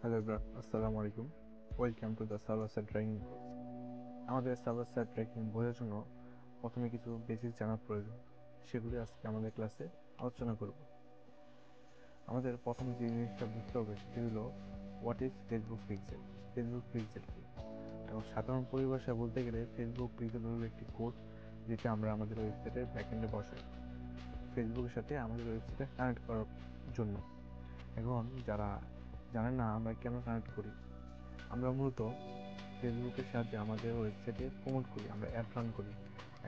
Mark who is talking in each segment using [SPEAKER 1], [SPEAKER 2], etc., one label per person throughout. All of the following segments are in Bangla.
[SPEAKER 1] হ্যালো এভরিওয়ান, আসসালামু আলাইকুম। Welcome to the server side tracking course. আমাদের সার্ভার সাইড ট্র্যাকিং বোঝার জন্য প্রথমে কিছু বেসিক জানার প্রয়োজন। সেগুলি আজকে আমাদের ক্লাসে আলোচনা করব। আমাদের প্রথম যে জিনিসটা বুঝতে হবে সেটি হলো what is Facebook pixel. Facebook pixel কি? এবং সাধারণ পরিভাষায় বলতে গেলে ফেসবুক পিক্সেল হলো একটি কোড যেটা আমরা আমাদের ওয়েবসাইটের ব্যাকএন্ডে বসাই ফেসবুকের সাথে আমাদের ওয়েবসাইটে কানেক্ট করার জন্য। এখন যারা জানেন না আমরা কেন কানেক্ট করি, আমরা মূলত ফেসবুকের সাহায্যে আমাদের ওয়েবসাইটে প্রমোট করি, আমরা অ্যাড রান করি।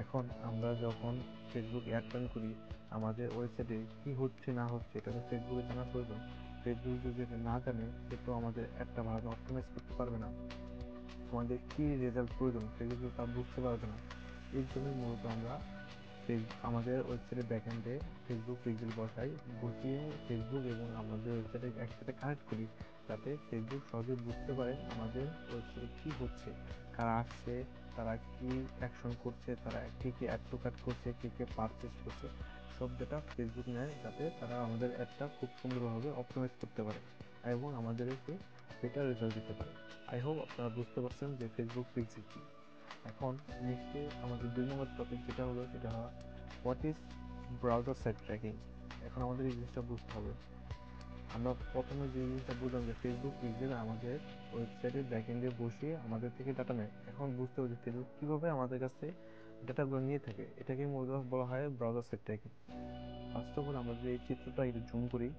[SPEAKER 1] এখন আমরা যখন ফেসবুক অ্যাড রান করি, আমাদের ওয়েবসাইটে কী হচ্ছে না হচ্ছে এটা তো ফেসবুকে জানার প্রয়োজন। ফেসবুক যদি এটা না জানে সে তো আমাদের অ্যাডটা ভালো অপটিমাইজ করতে পারবে না। আমাদের কী রেজাল্ট প্রয়োজন ফেসবুক তা বুঝতে পারবে না। এই জন্যই মূলত আমরা আমাদের ওয়েবসাইটের ব্যাকএন্ডে ফেসবুক পিক্সেল বসিয়ে ফেসবুক এবং আমাদের ওয়েবসাইটে একসাথে কানেক্ট করি, যাতে ফেসবুক সহজে বুঝতে পারে আমাদের ওয়েবসাইটে কী হচ্ছে, কারা আসছে, তারা কী অ্যাকশন করছে, তারা কে কে অ্যাড টু কার্ট করছে, কে কে পারচেস করছে। সব ডেটা ফেসবুক নেয় যাতে তারা আমাদের অ্যাডটা খুব সুন্দরভাবে অপটিমাইজ করতে পারে এবং আমাদেরকে বেটার রেজাল্ট দিতে পারে। আই হোপ আপনারা বুঝতে পারছেন যে ফেসবুক পিক্সেল কী। এখন নেক্সটে আমাদের 2 নম্বর টপিক যেটা হলো সেটা হলো what is browser side tracking. এখন আমাদের এই জিনিসটা বুঝতে হবে। আমরা প্রথমে যে জিনিসটা বুঝলাম যে ফেসবুক পিক্সেল আমাদের ওয়েবসাইটের ব্যাকএন্ডে বসিয়ে আমাদের থেকে ডাটা নেয়। এখন বুঝতে হবে যে ফেসবুক কীভাবে আমাদের কাছে ডাটাগুলো নিয়ে থাকে, এটাকে মূলত বলা হয় browser side tracking. First of all আমরা যদি এই চিত্রটা একটু জুম করি,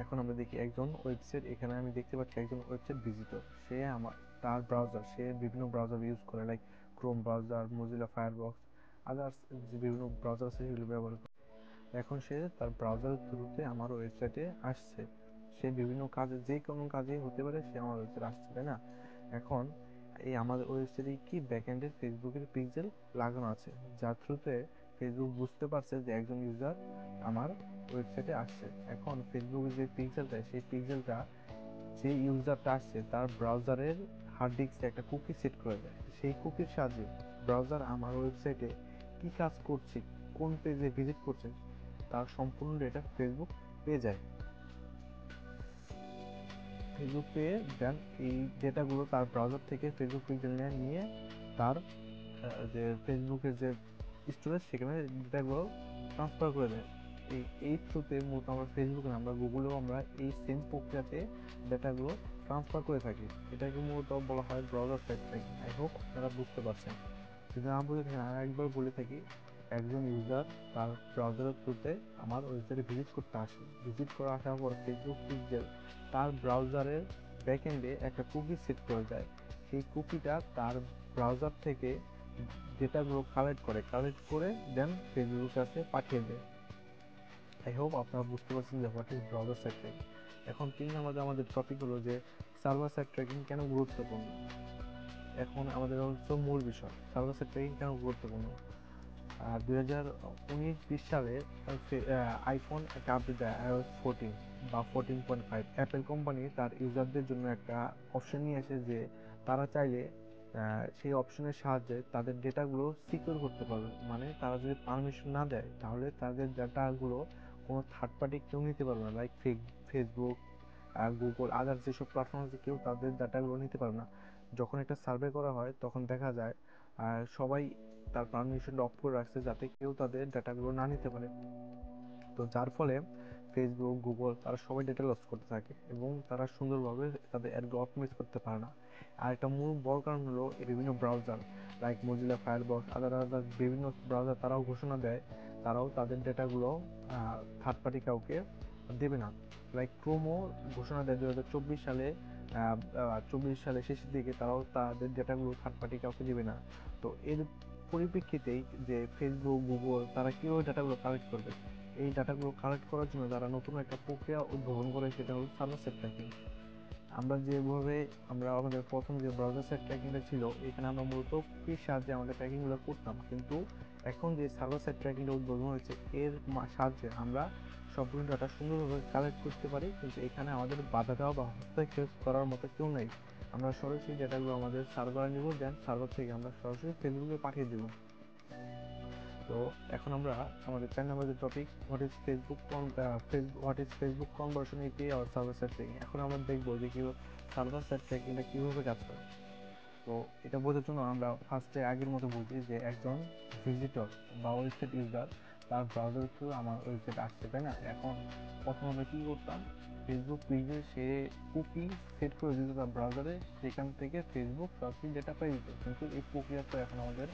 [SPEAKER 1] এখন আমরা দেখি একজন ওয়েবসাইট, এখানে আমি দেখতে পাচ্ছি একজন ওয়েবসাইট ভিজিটর। সে তার ব্রাউজার, সে বিভিন্ন ব্রাউজার ইউজ করে, like Chrome browser, Mozilla firebox, others যে বিভিন্ন ব্রাউজার আছে সেগুলো ব্যবহার করে। এখন সে তার ব্রাউজার থ্রুতে আমার ওয়েবসাইটে আসছে। সে বিভিন্ন কাজে, যে কোনো কাজে হতে পারে, সে আমার ওয়েবসাইটে আসছে, তাই না? এখন এই আমাদের ওয়েবসাইটে কি ব্যাকএন্ডে ফেসবুকের পিক্সেল লাগানো আছে, যার থ্রুতে ফেসবুক বুঝতে পারছে যে একজন ইউজার আমার ওয়েবসাইটে আসছে। এখন ফেসবুকের যে পিক্সেলটা, সেই পিক্সেলটা যে ইউজারটা আসছে তার ব্রাউজারের হার্ড ডিস্কে একটা কুকি সেট করে দেয়। সেই কুকির সাহায্যে ব্রাউজার আমার ওয়েবসাইটে কি কাজ করছে, কোন পেজে ভিজিট করছে, তার সম্পূর্ণ ডেটা ফেসবুক পেয়ে যায়। ফেসবুক পেয়ে দেন এই ডেটাগুলো তার ব্রাউজার থেকে ফেসবুক পিক্সেল নিয়ে তার যে ফেসবুকের যে স্টোরেজ, সেখানে ডেটাগুলো ট্রান্সফার করে দেয়। এই থ্রুতে মূলত আমরা ফেসবুকে না, আমরা গুগলেও আমরা এই সেম প্রক্রিয়াতে ডেটাগুলো ট্রান্সফার করে থাকি। এটাকে মূলত বলা হয় browser side tracking. I hope আপনারা বুঝতে পারছেন। যদি না বুঝে থাকেন আর একবার বলে থাকি, একজন ইউজার তার ব্রাউজারের থ্রুতে আমার ওয়েবসাইটে ভিজিট করতে আসে। ভিজিট করে আসার পর ফেসবুক পিক্সেল তার ব্রাউজারের ব্যাকএন্ডে একটা কুকি সেট করে দেয়। সেই কুকিটা তার ব্রাউজার থেকে ডেটাগুলো কালেক্ট করে দেন ফেসবুকের কাছে পাঠিয়ে দেয়। আই হোপ আপনারা বুঝতে পারছেন যে what is browser side tracking. এখন 3 নম্বরে আমাদের টপিক হলো যে সার্ভার সাইড ট্র্যাকিং কেন গুরুত্বপূর্ণ। এখন আমাদের হচ্ছে মূল বিষয়, সার্ভার সাইড ট্র্যাকিং কেন গুরুত্বপূর্ণ। 2019-20 সালে আইফোন একটা আপডেট দেয়, iOS 14 বা 14.5। অ্যাপেল কোম্পানি তার ইউজারদের জন্য একটা অপশন নিয়ে আসে যে তারা চাইলে সেই অপশনের সাহায্যে তাদের ডেটাগুলো সিকিউর করতে পারবে। মানে তারা যদি পারমিশন না দেয় তাহলে তাদের ডেটাগুলো কোনো থার্ড পার্টি কেউ নিতে পারবে না, লাইক ফেসবুক, গুগল, আদার্স যেসব প্ল্যাটফর্ম আছে কেউ তাদের ডাটাগুলো নিতে পারবে না। যখন একটা সার্ভে করা হয় তখন দেখা যায় সবাই তার পারমিশনটা অফ করে রাখছে যাতে কেউ তাদের ডাটাগুলো না নিতে পারে। তো যার ফলে ফেসবুক, গুগল তারা সবাই ডেটা লস করতে থাকে এবং তারা সুন্দরভাবে তাদের অ্যাডগুলো অপটিমাইজ করতে পারে না। আর একটা মূল বড় কারণ হলো এই বিভিন্ন ব্রাউজার, লাইক মোজিলা ফায়ারবক্স, আদার বিভিন্ন ব্রাউজার তারাও ঘোষণা দেয় তারাও তাদের ডেটাগুলো থার্ড পার্টি কাউকে দেবে না। লাইক ক্রোমও ঘোষণা দেয় 2024 সালে শেষের দিকে তারাও তাদের ডেটাগুলো থার্ড পার্টি কাউকে দেবে না। তো এর পরিপ্রেক্ষিতেই যে ফেসবুক, গুগল তারা কীভাবে ডাটাগুলো কালেক্ট করবে, এই ডাটাগুলো কালেক্ট করার জন্য তারা নতুন একটা প্রক্রিয়া উদ্ভাবন করে, সেটা হলো সার্ভার সাইড ট্র্যাকিং। আমরা আমাদের প্রথম যে ব্রাউজার সাইড ট্র্যাকিংটা ছিল, এখানে আমরা মূলত কুকির সাহায্যে আমাদের ট্র্যাকিংগুলো করতাম, কিন্তু এখন যে সার্ভার সাইড ট্র্যাকিংটা উদ্ভাবন হয়েছে এর সাহায্যে আমরা সবগুলো ডাটা সুন্দরভাবে কালেক্ট করতে পারি, কিন্তু এখানে আমাদের বাধা দেওয়া বা হস্তক্ষেপ করার মতো কেউ নেই। আমরা সরাসরি ডেটাগুলো আমাদের সার্ভারে নিব, দেন সার্ভার থেকে আমরা সরাসরি ফেসবুকে পাঠিয়ে দেবো। তো তো এখন আমরা আমাদের 4 নম্বর যে topic what is Facebook conversion API আর সার্ভার সাইড ট্র্যাকিং। এখন আমরা দেখবো যে কিভাবে সার্ভার সাইড ট্র্যাকিংটা কীভাবে কাজ করে। তো এটা বোঝার জন্য আমরা ফার্স্টে আগের মতো বুঝি যে একজন ভিজিটর বা ওয়েবসাইট ইউজার তার ব্রাউজার থ্রু আমার ওয়েবসাইট আসছে, তাই না? এখন প্রথম আমরা কী করতাম, ফেসবুক পেজে সে কুকি সেট করে দিত তার ব্রাউজারে, সেখান থেকে ফেসবুক সরাসরি ডেটা পেয়ে দিত। কিন্তু এই প্রক্রিয়া তো এখন আমাদের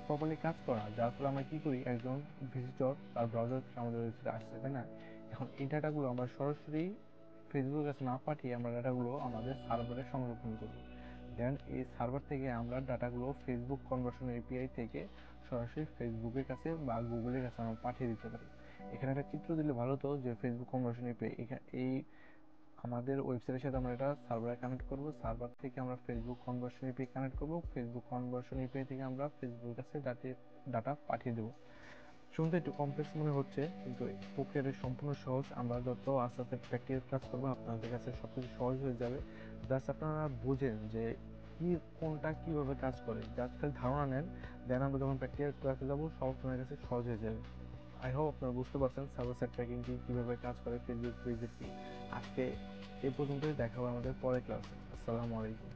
[SPEAKER 1] প্রপারলি কাজ করে না, যার ফলে আমরা কী করি, একজন ভিজিটর তার ব্রাউজার আমাদের ওয়েবসাইটে আসছে, তাই না? এখন এই ডাটাগুলো আমরা সরাসরি ফেসবুকের কাছে না পাঠিয়ে আমরা ডাটাগুলো আমাদের সার্ভারে সংরক্ষণ করব। দেন এই সার্ভার থেকে আমরা ডাটাগুলো ফেসবুক কনভার্সন এপিআই থেকে সরাসরি ফেসবুকের কাছে বা গুগলের কাছে আমরা পাঠিয়ে দিতে পারি। এখানে একটা চিত্র দিলে ভালো হতো যে ফেসবুক কনভার্সন এপিআই এই আমাদের ওয়েবসাইটের সাথে আমরা এটা সার্ভারে কানেক্ট করব, সার্ভার থেকে আমরা ফেসবুক কনভার্সন এপিআই কানেক্ট করব, ফেসবুক কনভার্সন এপিআই থেকে আমরা ফেসবুকের কাছে ডাটা পাঠিয়ে দেবো। শুনতে একটু কমপ্লেক্স মনে হচ্ছে, কিন্তু প্রক্রিয়াটা সম্পূর্ণ সহজ। আমরা যত আস্তে আস্তে প্র্যাকটিক্যাল কাজ করবো আপনাদের কাছে সবকিছু সহজ হয়ে যাবে। জাস্ট আপনারা বুঝেন যে কি কোনটা কীভাবে কাজ করে, জাস্ট খালি ধারণা নেন, দেন আমরা যখন প্র্যাকটিক্যাল ক্লাসে যাবো সব আপনার কাছে সহজ হয়ে যাবে। আই হোপ আপনারা বুঝতে পারছেন সার্ভার সাইড ট্র্যাকিং কি, কীভাবে কাজ করে ফেসবুক পেজের কি। আজকে এই পর্যন্তই, দেখা হবে আমাদের পরের ক্লাসে। আসসালামু আলাইকুম।